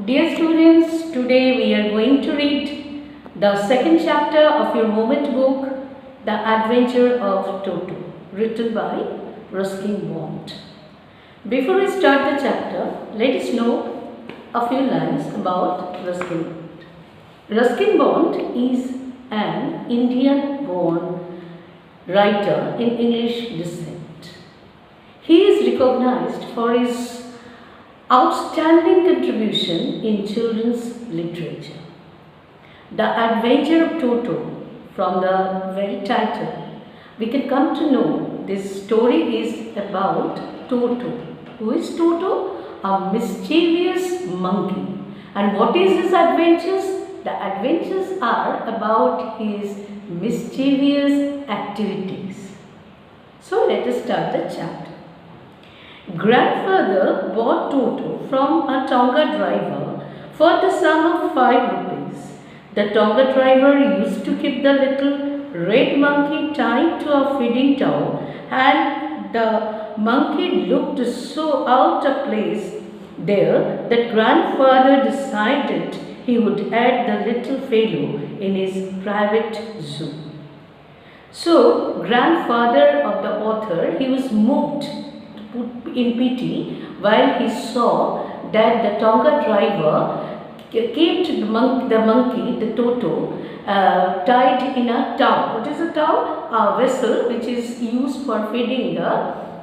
Dear students, today we are going to read the second chapter of your moment book, The Adventure of Toto, written by Ruskin Bond. Before we start the chapter, let us know a few lines about Ruskin Bond. Ruskin Bond is an Indian-born writer in English descent. He is recognized for his outstanding contribution in children's literature. The Adventure of Toto, from the very title, we can come to know this story is about Toto. Who is Toto? A mischievous monkey. And what is his adventures? The adventures are about his mischievous activities. So let us start the chapter. Grandfather bought Toto from a Tonga driver for the sum of 5 rupees. The Tonga driver used to keep the little red monkey tied to a feeding towel, and the monkey looked so out of place there that grandfather decided he would add the little fellow in his private zoo. So, grandfather of the author, he was moved in pity while he saw that the Tonga driver kept the monkey, the Toto, tied in a towel. What is a towel? A vessel which is used for feeding the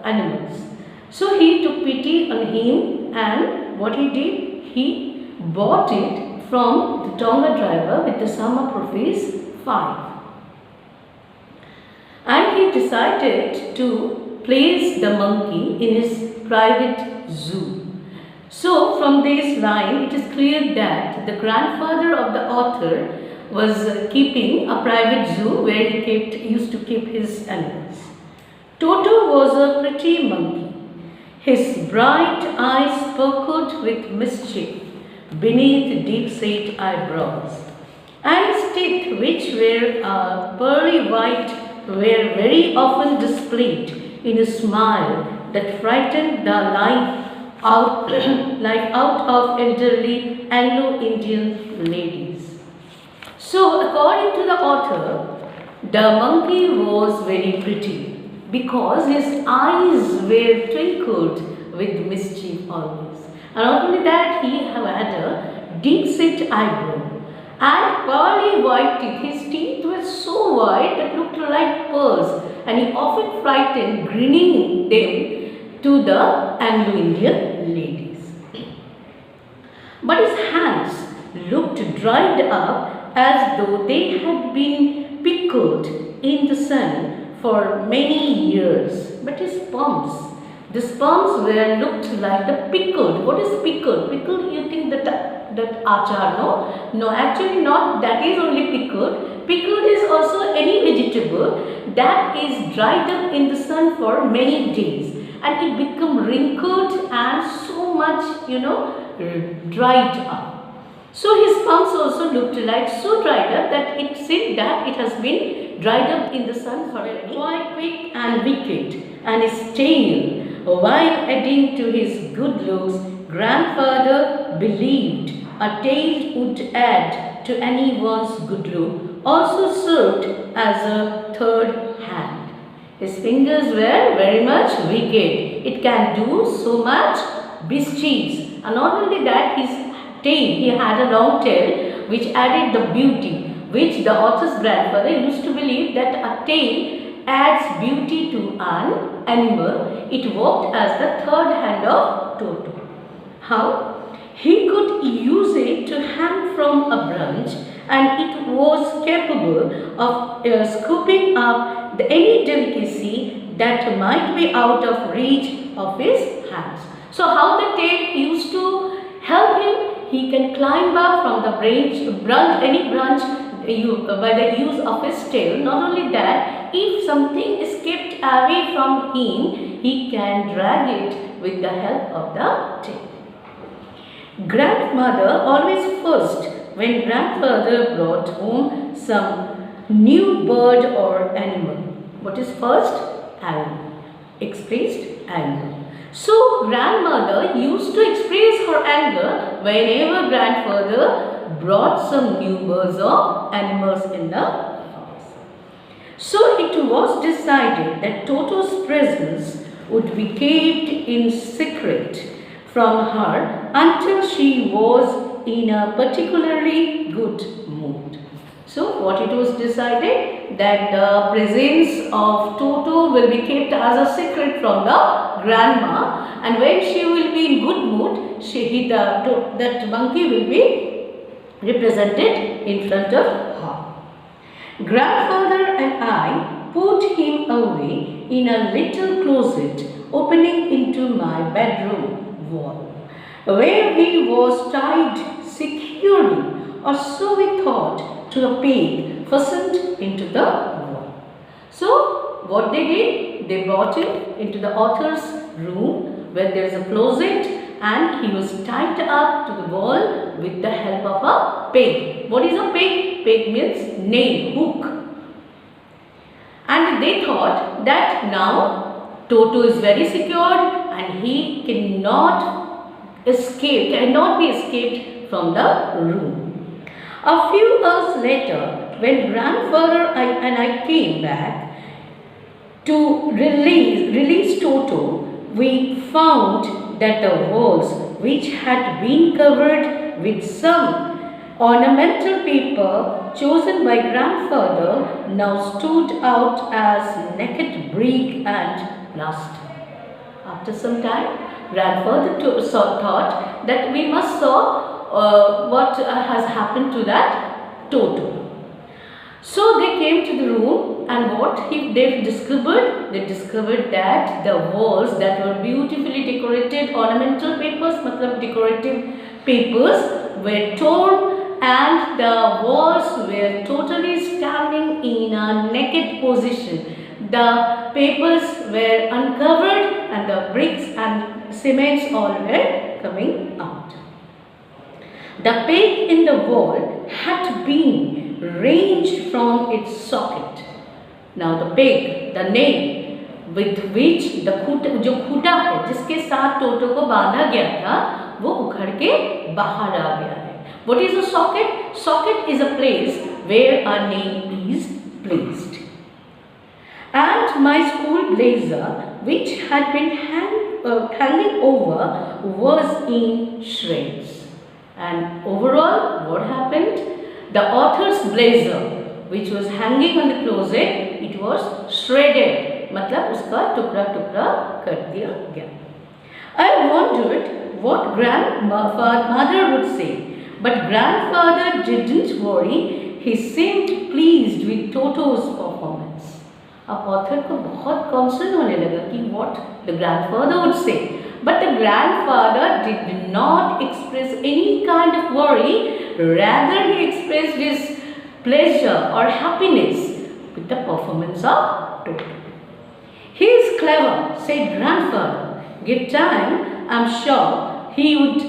animals. So he took pity on him, and what he did? He bought it from the Tonga driver with the sum of rupees 5. And he decided to place the monkey in his private zoo. So from this line it is clear that the grandfather of the author was keeping a private zoo where he used to keep his animals. Toto was a pretty monkey. His bright eyes sparkled with mischief beneath deep-set eyebrows, and his teeth, which were pearly white, were very often displayed in a smile that frightened the life out of elderly Anglo-Indian ladies. So, according to the author, the monkey was very pretty because his eyes were twinkled with mischief always. And not only that, he had a deep-set eyebrow and pearly white teeth. His teeth were so white that looked like pearls, and he often frightened, grinning them to the Anglo-Indian ladies. But his hands looked dried up as though they had been pickled in the sun for many years. But his palms looked like the pickled. What is pickled? Pickled, you think that achar, no? No, actually not. That is only pickled. Pickled is also any vegetable that is dried up in the sun for many days, and it become wrinkled and so much, dried up. So his palms also looked like so dried up that it seemed that it has been dried up in the sun for a quite quick and wicked, and his tail, while adding to his good looks, grandfather believed a tail would add to anyone's good look, also served as a third hand. His fingers were very much wicked. It can do so much mischief. And not only that, his tail, he had a long tail which added the beauty, which the author's grandfather used to believe that a tail adds beauty to an animal. It worked as the third hand of Toto. How? He could use it to hang from a branch, and it was capable of scooping up any delicacy that might be out of reach of his hands. So how the tail used to help him? He can climb up from the any branch by the use of his tail. Not only that, if something is kept away from him, he can drag it with the help of the tail. Grandmother always first when grandfather brought home some new bird or animal. What is first? Animal. Expressed animal. So grandmother used to express her anger whenever grandfather brought some new birds or animals in the house. So it was decided that Toto's presence would be kept in secret from her until she was in a particularly good mood. So what it was decided, that the presence of Toto will be kept as a secret from the grandma, and when she will be in good mood, that monkey will be represented in front of her. Grandfather and I put him away in a little closet opening into my bedroom wall, where he was tied securely, or so we thought, to a peg fastened into the wall. So what they did, they brought him into the author's room where there is a closet, and he was tied up to the wall with the help of a peg. What is a peg? Peg means nail, hook. And they thought that now Toto is very secured and he cannot be escaped from the room. A few hours later, when grandfather and I came back to release Toto, we found that the walls, which had been covered with some ornamental paper chosen by grandfather, now stood out as naked brick and plaster. After some time, grandfather thought that we must saw what has happened to that Toto. So they came to the room, and what they discovered? They discovered that the walls that were beautifully decorated, ornamental papers, decorative papers, were torn, and the walls were totally standing in a naked position. The papers were uncovered, and the bricks and cements all were coming out. The peg in the wall had been ranged from its socket. Now the peg, the nail with which the जो खूटा है, जिसके साथ टोटो को बांधा गया था, वो उखड़ के बाहर आ गया है. What is a socket? Socket is a place where a nail is placed. And my school blazer, which had been hanging over, was in shreds. And overall, what happened? The author's blazer, which was hanging on the closet, it was shredded. मतलब उसका टुकड़ा टुकड़ा कर दिया गया. I wondered what grandmother would say, but grandfather didn't worry. He seemed pleased with Toto's performance. अब author को बहुत concern होने लगा कि what the grandfather would say. But the grandfather did not express any kind of worry. Rather, he expressed his pleasure or happiness with the performance of Toto. He is clever, said grandfather. Give time, I'm sure he would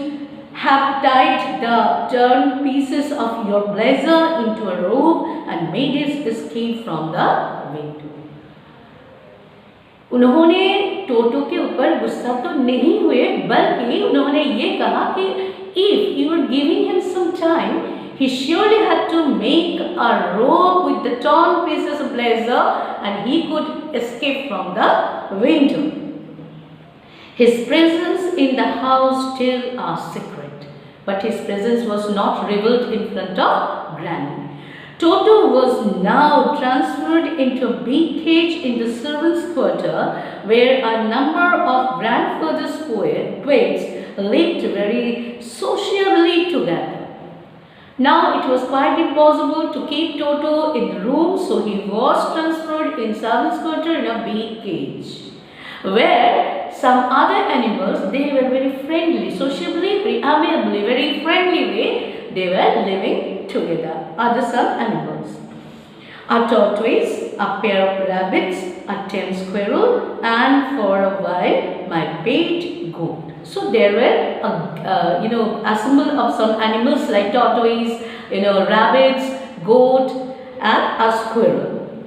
have tied the torn pieces of your blazer into a rope and made his escape from the window. उन्होंने टोटो के ऊपर गुस्सा तो नहीं हुए, बल्कि उन्होंने ये कहा कि if you were giving him some time, he surely had to make a rope with the torn pieces of blazer and he could escape from the window. His presence in the house still a secret, but his presence was not revealed in front of Granny. Toto was now transferred into a big cage in the servants' quarter, where a number of grandfather's poets lived very sociably together. Now it was quite impossible to keep Toto in the room, so he was transferred in servants' quarter in a big cage, where some other animals, they were very friendly, sociably, very amiably, very friendly way, they were living together. Other some animals, a tortoise, a pair of rabbits, a tame squirrel, and for a while my pet goat. So there were a assemble of some animals like tortoise, rabbits, goat, and a squirrel.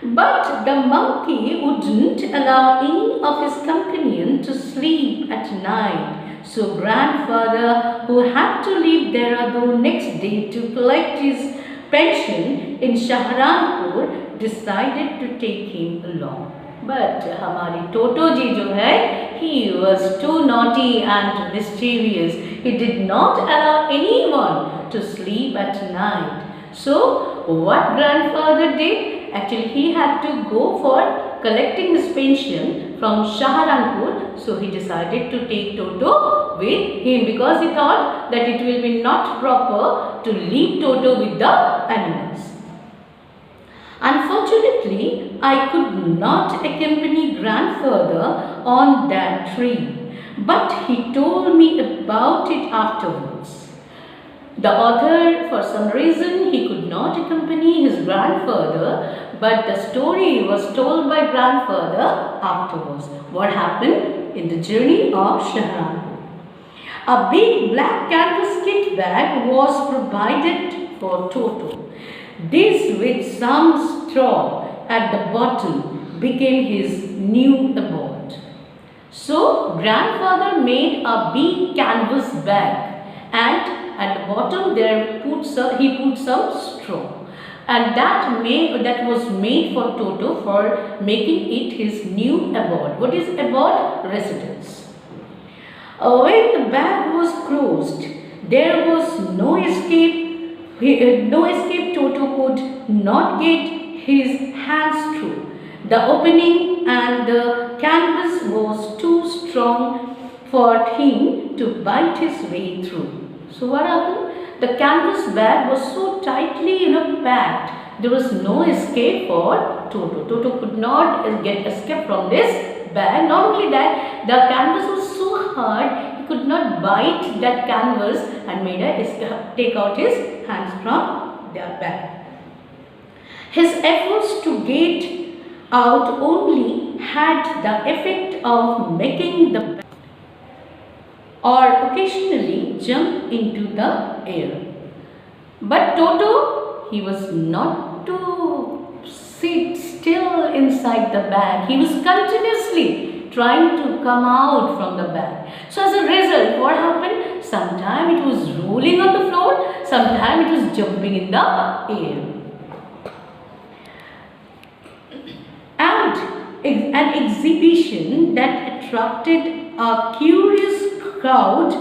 But the monkey wouldn't allow any of his companion to sleep at night. So grandfather, who had to leave Dehradun next day to collect his pension in Shahranpur, decided to take him along. But हमारी टोटो जी जो है, he was too naughty and mischievous. He did not allow anyone to sleep at night. So what grandfather did? Actually, he had to go for collecting his pension from Shahranpur. So he decided to take Toto with him because he thought that it will be not proper to leave Toto with the animals. Unfortunately, I could not accompany grandfather on that trip, but he told me about it afterwards. The author, for some reason, he could not accompany his grandfather, but the story was told by grandfather afterwards. What happened in the journey of Shahranpur? A big black canvas kit bag was provided for Toto. This, with some straw at the bottom, became his new abode. So, grandfather made a big canvas bag, and at the bottom there he put some straw, and that was made for Toto for making it his new abode. What is abode? Residence. When the bag was closed, there was no escape. Toto could not get his hands through. The opening and the canvas was too strong for him to bite his way through. So what happened? The canvas bag was so tightly packed. There was no escape for Toto. Toto could not get escape from this bag. Not only that, the canvas was so hard he could not bite that canvas and made take out his hands from their bag. His efforts to get out only had the effect of making the bag or occasionally jump into the air. But Toto, he was not to sit still inside the bag. He was continuously trying to come out from the bag. So as a result, what happened? Sometimes it was rolling on the floor, sometimes it was jumping in the air. And an exhibition that attracted a curious crowd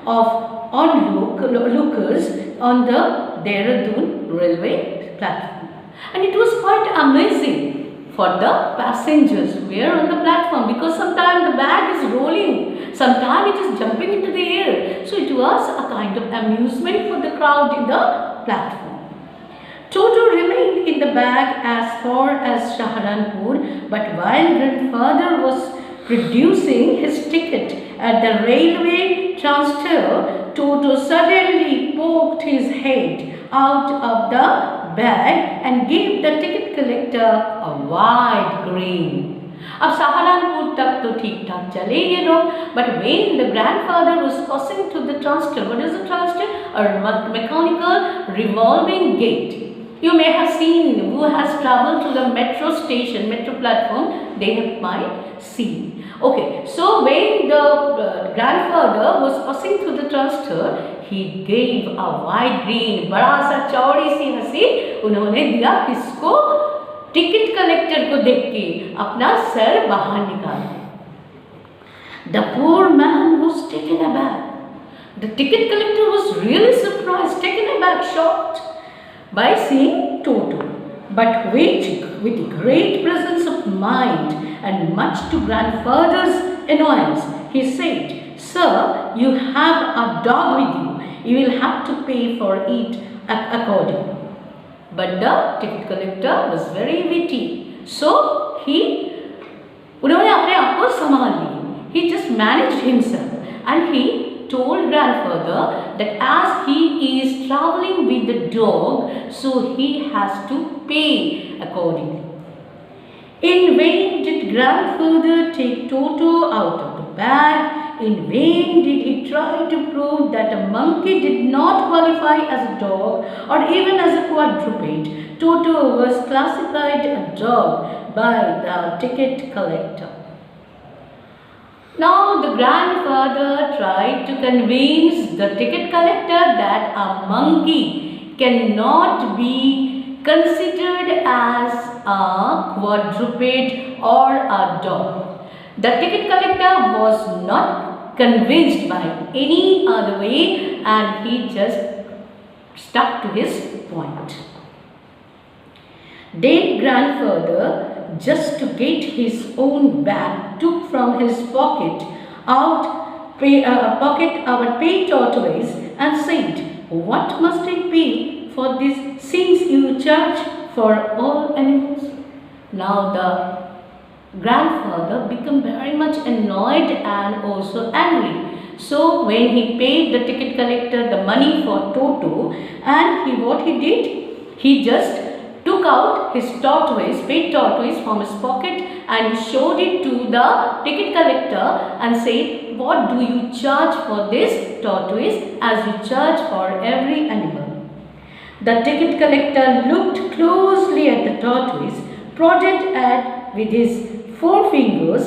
of onlookers on the Dehradun railway platform. And it was quite amazing for the passengers who were on the platform, because sometimes the bag is rolling, sometimes it is jumping into the air. So it was a kind of amusement for the crowd in the platform. Toto remained in the bag as far as Shahranpur, but while grandfather was producing his ticket at the railway transfer, Toto suddenly poked his head out of the bag and gave the ticket collector a wide grin. अब सहारनपुर तक तो ठीक ठाक चले ये लोग, but when the grandfather was passing through the transistor, what is a transistor? A mechanical revolving gate. You may have seen, who has travelled to the metro station, metro platform, they might see. Okay, so when the grandfather was passing through the transistor, he gave a wide grin, बड़ा सा चौड़ी सी हंसी उन्होंने दिया किसको? Ticket collector को देख के अपना सर बाहर निकाला. The poor man was taken aback. The ticket collector was really surprised, taken aback, shocked by seeing Toto. But with great presence of mind and much to grandfather's annoyance, he said, "Sir, you have a dog with you. You will have to pay for it accordingly." But the ticket collector was very witty. So उन्होंने अपने आप को संभाल लिया. He just managed himself, and he told grandfather that as he is traveling with the dog, so he has to pay accordingly. In vain did grandfather take Toto out of the bag. In vain did he try to prove that a monkey did not qualify as a dog or even as a quadruped. Toto was classified a dog by the ticket collector. Now the grandfather tried to convince the ticket collector that a monkey cannot be considered as a quadruped or a dog. The ticket collector was not convinced by any other way and he just stuck to his point. Then grandfather, just to get his own bag, took from his pocket our pay tortoise and said, "What must I pay for this since you charge for all animals?" Now the grandfather became very much annoyed and also angry. So when he paid the ticket collector the money for Toto, and what he did? He just took out his paid tortoise from his pocket and showed it to the ticket collector and said, "What do you charge for this tortoise as you charge for every animal?" The ticket collector looked closely at the tortoise, prodded at with his forefingers,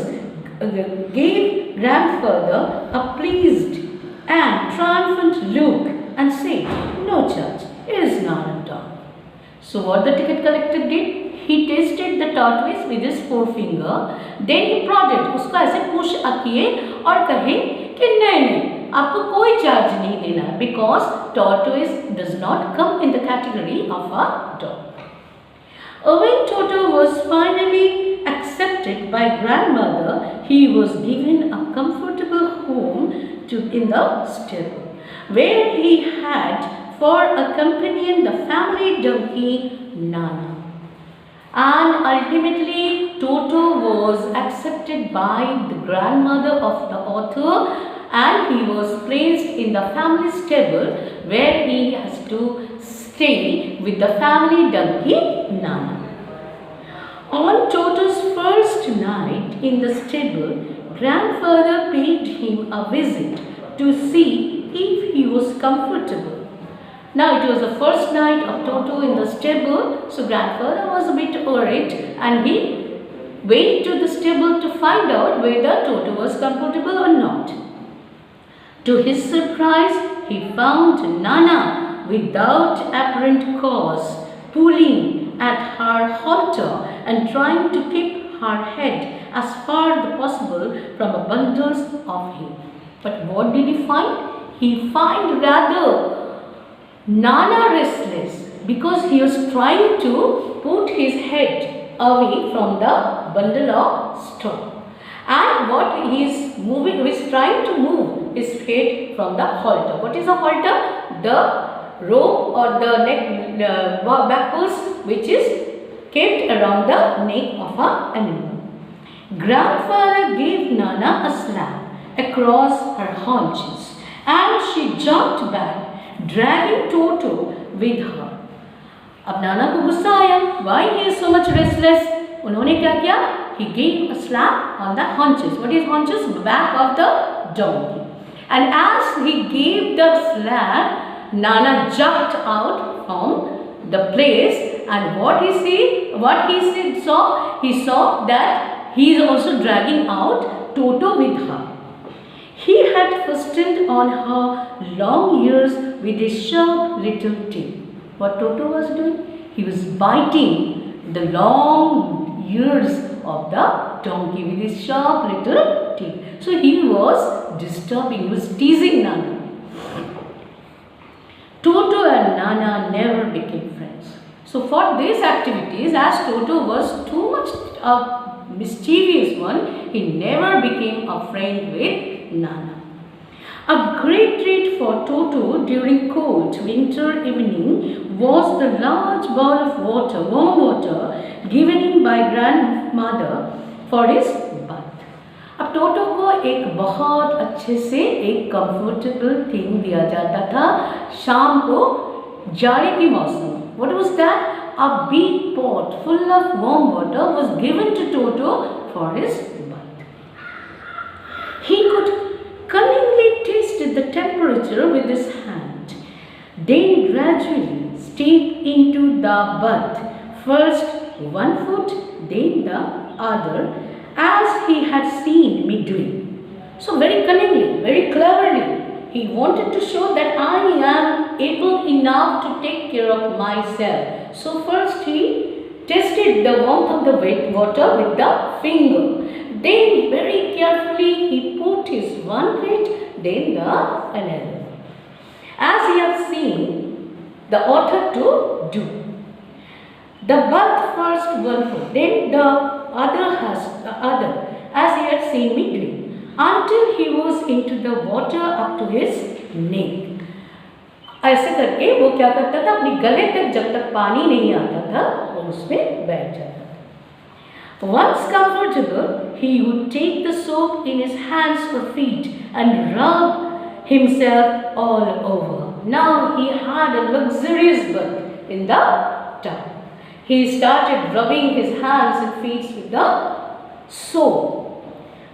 gave grandfather a pleased and triumphant look and said, "No charge, it is not a dog." So what the ticket collector did? He tasted the tortoise with his forefinger, then he prodded, उसको ऐसे push किए और कहे कि नहीं, आपको कोई charge नहीं देना, because tortoise does not come in the category of a dog. When Toto was finally accepted by grandmother, he was given a comfortable home in the stable, where he had for a companion the family donkey Nana. And ultimately Toto was accepted by the grandmother of the author and he was placed in the family stable where he has to stay with the family donkey Nana. On Toto's first night in the stable, grandfather paid him a visit to see if he was comfortable. Now it was the first night of Toto in the stable, so grandfather was a bit worried and he went to the stable to find out whether Toto was comfortable or not. To his surprise, he found Nana without apparent cause, pulling at her halter and trying to keep her head as far as possible from a bundles of hay. But what did he find? He found rather Nana restless because he was trying to put his head away from the bundle of straw. And what he is trying to move his head from the halter. What is a halter? The rope or the neck backwards which is kept around the neck of an animal. Grandfather gave Nana a slap across her haunches and she jumped back, dragging Toto with her. अब नाना को गुस्सा आया. Why he is so much restless? उन्होंने क्या किया? He gave a slap on the haunches. What is haunches? Back of the donkey. And as he gave the slap, Nana jumped out from the place. And what he saw? He saw that he is also dragging out Toto with her. He had fastened on her long ears with his sharp little teeth. What Toto was doing? He was biting the long ears of the donkey with his sharp little teeth. So he was disturbing, he was teasing Nana. Toto and Nana never became friends. So for these activities, as Toto was too much a mischievous one, he never became a friend with Nana. A great treat for Toto during cold winter evening was the large bowl of water, warm water, given him by grandmother for his bath. अब टोटो को एक बहुत अच्छे से एक comfortable thing दिया जाता था शाम को जाड़े की मौसम. What was that? A big pot full of warm water was given to Toto for his bath. He could cunningly tasted the temperature with his hand. Then gradually stepped into the bath, first one foot, then the other, as he had seen me doing. So very cunningly, very cleverly, he wanted to show that I am able enough to take care of myself. So first he tested the warmth of the wet water with the finger. Then very carefully he put his one foot, then the another, as he had seen the author to do. The bath first one foot, then the other, as he had seen me doing, until he was into the water up to his neck. ऐसे करके वो क्या करता था, अपनी गले तक जब तक पानी नहीं आता था वो उसमें बैठ जाता था. Once comfortable, he would take the soap in his hands or feet and rub himself all over. Now he had a luxurious bath in the tub. He started rubbing his hands and feet with the soap.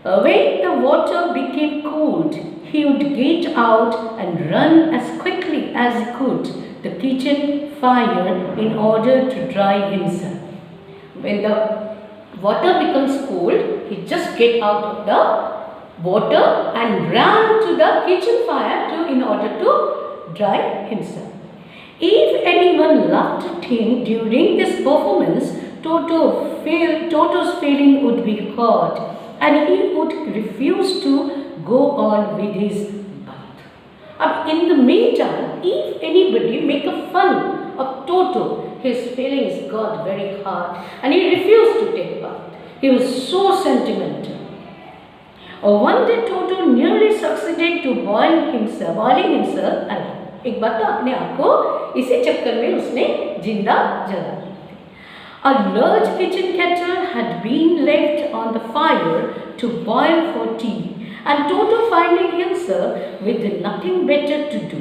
When the water became cold, he would get out and run as quickly as he could the kitchen fire in order to dry himself. When the water becomes cold, he just get out of the water and ran to the kitchen fire in order to dry himself. If anyone laughed at him during this performance, Toto's feeling would be hurt and he would refuse to go on with his bath. In the meantime, if anybody make a fun of Toto, his feelings got very hard and he refused to take bath. He was so sentimental. One day Toto nearly succeeded to boiling himself alive. एक बार तो अपने आप को इसी चक्कर में उसने जिंदा जला दिया. A large kitchen kettle had been left on the fire to boil for tea, and Toto, finding himself with nothing better to do,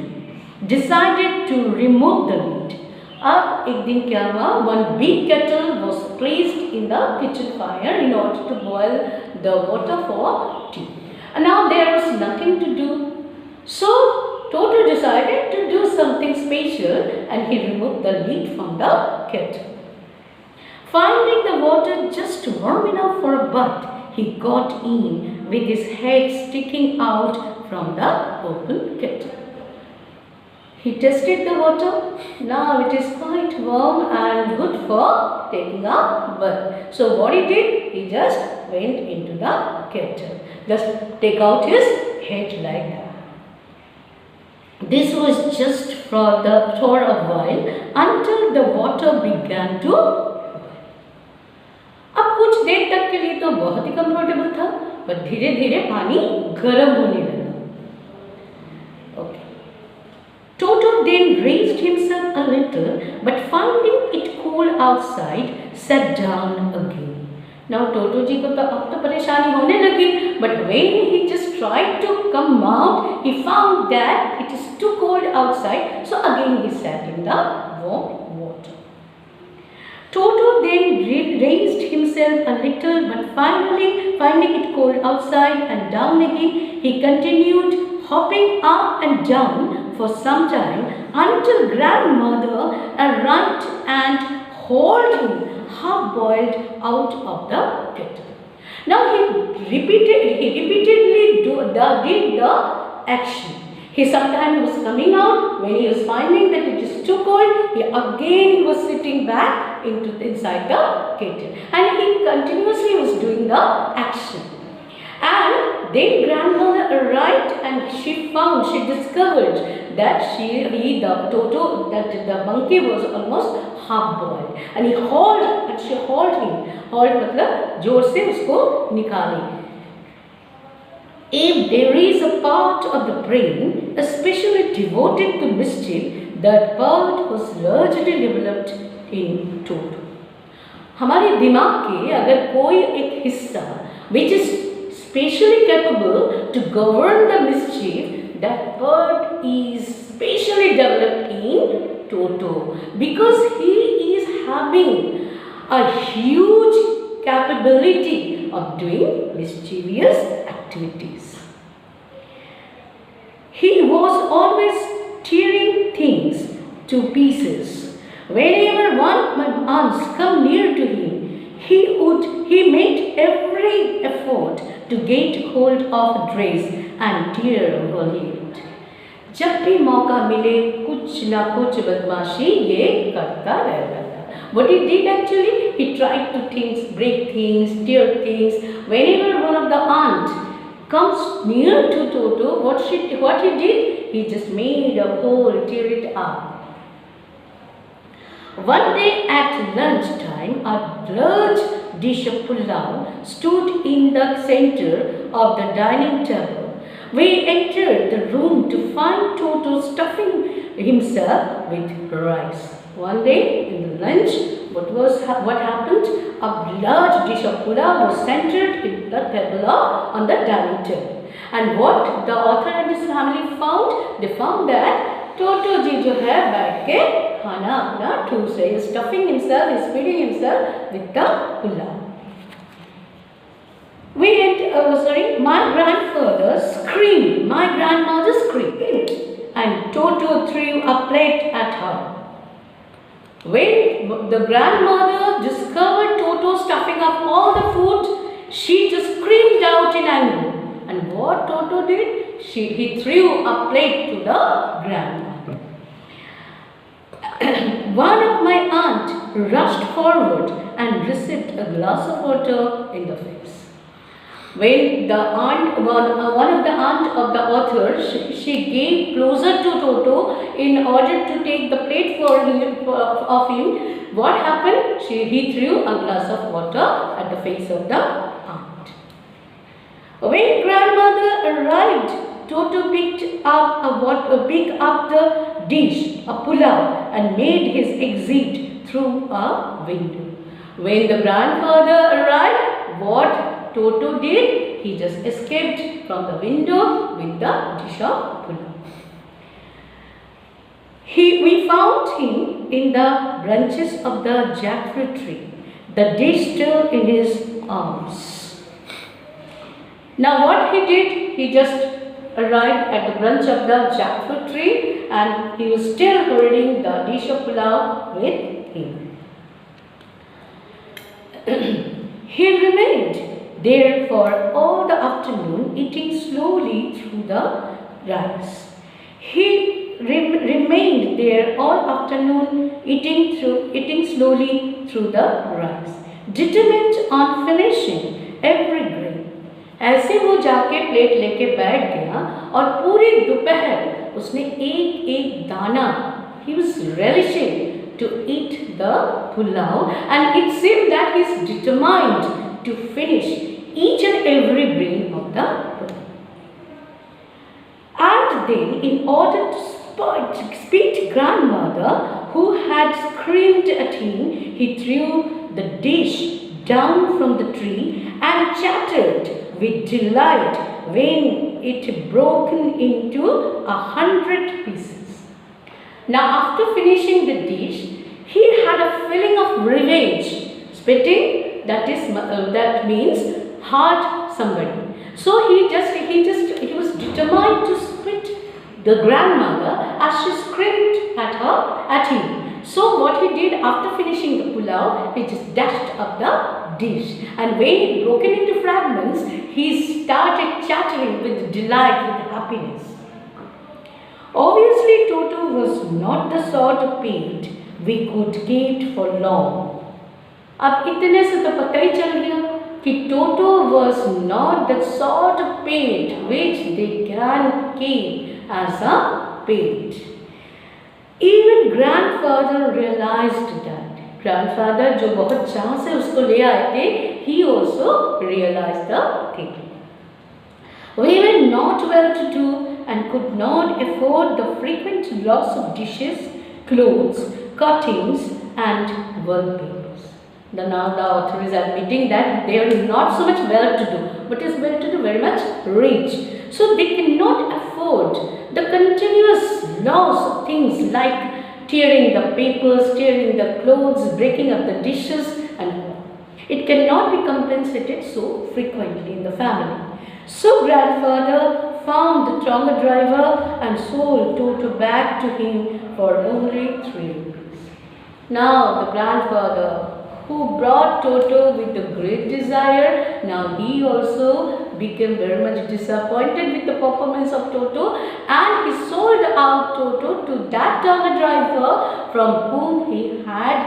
decided to remove the lid. अब एक दिन क्या हुआ? One big kettle was placed in the kitchen fire in order to boil the water for tea. And now there was nothing to do. So Toto decided to do something special and he removed the lid from the kettle. Finding the water just warm enough for a bath, he got in with his head sticking out from the open kettle. He tested the water. Now it is quite warm and good for taking a bath. So what he did? He just went into the kettle. Just take out his head like that. This was just for a while until the water began to boil. अब कुछ देर तक के लिए तो बहुत ही comfortable था, पर धीरे धीरे पानी गर्म होने लगा. Okay. Toto then raised himself a little, but finding it cool outside, sat down again. Now Toto ji को तो अब तो परेशानी होने लगी, but when he just tried to come out, he found that it is too cold outside, so again he sat in the warm water. Toto then raised himself a little, but finally finding it cold outside and down again, he continued hopping up and down for some time until grandmother arrived and hauled him half-boiled out of the kettle. Now he repeatedly did the action. He sometimes was coming out. When he was finding that it is too cold, he again was sitting back inside the kettle, and he continuously was doing the action. And then grandmother arrived and she discovered that the monkey was almost half boiled, and she hauled him. Hauled मतलब जोर से उसको निकाली. If there is a part of the brain especially devoted to mischief, that part was largely developed in Toto. हमारे दिमाग के अगर कोई एक हिस्सा which is specially capable to govern the mischief, that part is specially developed in Toto, because he is having a huge capability of doing mischievous activities. He was always tearing things to pieces. Whenever one of my aunts come near to him, he made every effort to get hold of a dress and tear her it. जब भी मौका मिले कुछ ना कुछ बदमाशी ये करता रहता था. What he did actually, he tried to break things, tear things. Whenever one of the aunt comes near to Toto, what he did, he just made a hole, tear it up. One day at lunchtime, a large dish of pulao stood in the center of the dining table. We entered the room to find Toto stuffing himself with rice. One day in the lunch, what happened? A large dish of pulao was centered in the table on the dining table. And what the author and his family found? They found that Toto ji जो है बैठ के खाना अपना ठूस रहे, is stuffing himself, is feeding himself with the pulao. My grandfather screamed, my grandmother screamed, and Toto threw a plate at her. When the grandmother discovered Toto stuffing up all the food, she just screamed out in anger. And what Toto did? He threw a plate to the grandmother. One of my aunt rushed forward and received a glass of water in the face. When one of the aunt of the author, she came closer to Toto in order to take the plate of him. What happened? He threw a glass of water at the face of the aunt. When grandmother arrived, Toto picked up the dish, a pulao, and made his exit through a window. When the grandfather arrived, what Toto did? He just escaped from the window with the dish of pulao. We found him in the branches of the jackfruit tree, the dish still in his arms. Now what he did? He just arrived at the branch of the jackfruit tree and he was still holding the dish of pulao with him. He remained there for all the afternoon, eating slowly through the rice. He remained there all afternoon, eating slowly through the rice, determined on finishing every grain. ऐसे वो जाके plate लेके बैठ गया और पूरी दोपहर उसने एक दाना, he was relishing to eat the pulao, and it seemed that he is determined to finish each and every grain of the pulao. And then, in order to spite grandmother who had screamed at him, he threw the dish down from the tree and chattered with delight when it broken into 100 pieces. Now after finishing the dish, he had a feeling of revenge. Spitting, that means hurt somebody. So he was determined to spit the grandmother as she screamed at him. So what he did after finishing the pulao, he just dashed up the dish, and when it broken into fragments, he started chattering with delight, with happiness. Obviously, Toto was not the sort of pet we could keep for long. अब इतने से तो पता ही चल गया कि Toto was not the sort of pet which they can keep as a pet. Even grandfather realized that. Grandfather जो बहुत चाह से उसको ले आए थे, he also realized the thing. We were not well to do and could not afford the frequent loss of dishes, clothes, cuttings and wallpapers. Now the author is admitting that they are not so much well to do, but is well to do very much rich. So they cannot afford the continuous loss of things like tearing the papers, tearing the clothes, breaking up the dishes, and it cannot be compensated so frequently in the family. So grandfather found the tonga driver and sold Toto back to him for only 3 rupees. Now the grandfather, who brought Toto with a great desire, now he also became very much disappointed with the performance of Toto, and he sold out Toto to that tonga driver from whom he had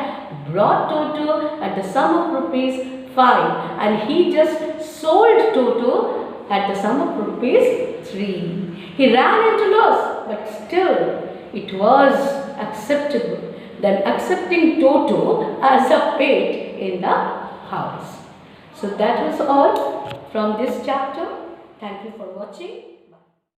brought Toto at the sum of rupees 5, and he just sold Toto at the sum of rupees 3. He ran into loss, but still it was acceptable than accepting Toto as a pet in the house. So that was all from this chapter. Thank you for watching.